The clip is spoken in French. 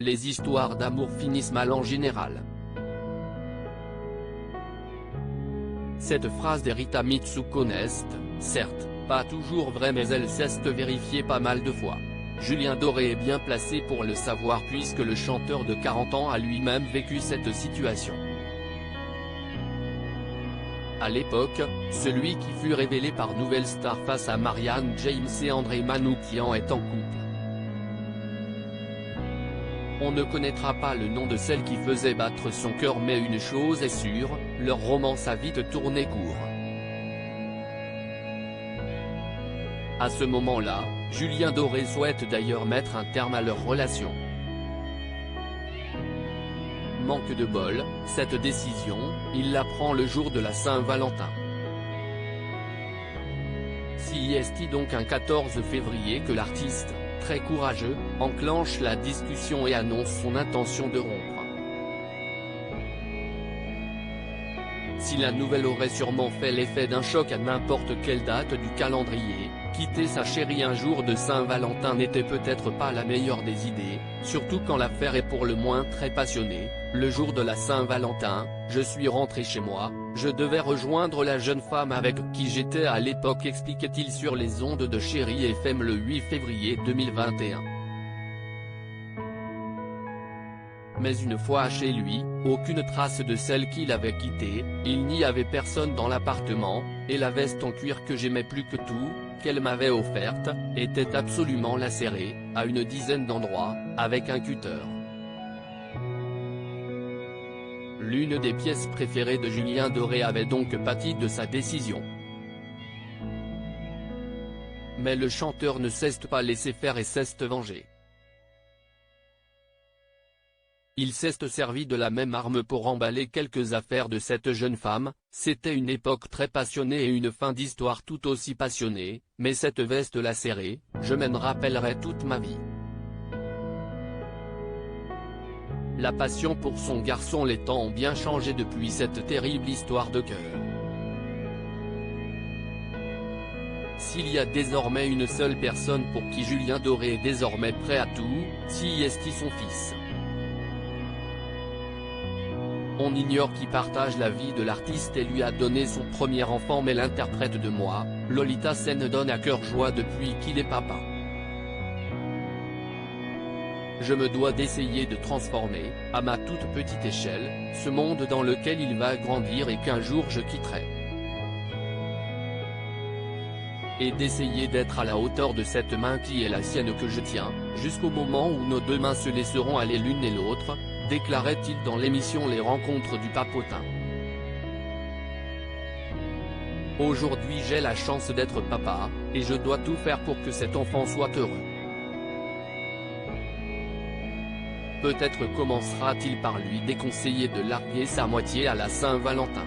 les histoires d'amour finissent mal en général. Cette phrase d'Erita Mitsuko n'est, certes, pas toujours vraie mais elle s'est vérifiée pas mal de fois. Julien Doré est bien placé pour le savoir puisque le chanteur de 40 ans a lui-même vécu cette situation. À l'époque, celui qui fut révélé par Nouvelle Star face à Marianne James et André Manoukian est en couple. On ne connaîtra pas le nom de celle qui faisait battre son cœur mais une chose est sûre, leur romance a vite tourné court. À ce moment-là, Julien Doré souhaite d'ailleurs mettre un terme à leur relation. Manque de bol, cette décision, il la prend le jour de la Saint-Valentin. C'est donc un 14 février que l'artiste, très courageux, enclenche la discussion et annonce son intention de rompre. Si la nouvelle aurait sûrement fait l'effet d'un choc à n'importe quelle date du calendrier, quitter sa chérie un jour de Saint-Valentin n'était peut-être pas la meilleure des idées, surtout quand l'affaire est pour le moins très passionnée. Le jour de la Saint-Valentin, je suis rentré chez moi, je devais rejoindre la jeune femme avec qui j'étais à l'époque, expliquait-il sur les ondes de Chérie FM le 8 février 2021. Mais une fois chez lui, aucune trace de celle qu'il avait quittée, il n'y avait personne dans l'appartement, et la veste en cuir que j'aimais plus que tout, qu'elle m'avait offerte, était absolument lacérée, à une dizaine d'endroits, avec un cutter. L'une des pièces préférées de Julien Doré avait donc pâti de sa décision. Mais le chanteur ne s'est pas laissé faire et s'est vengé. Il s'est servi de la même arme pour emballer quelques affaires de cette jeune femme. C'était une époque très passionnée et une fin d'histoire tout aussi passionnée, mais cette veste lacérée, je m'en rappellerai toute ma vie. La passion pour son garçon, les temps ont bien changé depuis cette terrible histoire de cœur. S'il y a désormais une seule personne pour qui Julien Doré est désormais prêt à tout, c'est son fils. On ignore qui partage la vie de l'artiste et lui a donné son premier enfant, mais l'interprète de Moi, Lolita Sen donne à cœur joie depuis qu'il est papa. Je me dois d'essayer de transformer, à ma toute petite échelle, ce monde dans lequel il va grandir et qu'un jour je quitterai. Et d'essayer d'être à la hauteur de cette main qui est la sienne que je tiens, jusqu'au moment où nos deux mains se laisseront aller l'une et l'autre, déclarait-il dans l'émission Les Rencontres du Papotin. Aujourd'hui j'ai la chance d'être papa, et je dois tout faire pour que cet enfant soit heureux. Peut-être commencera-t-il par lui déconseiller de larguer sa moitié à la Saint-Valentin.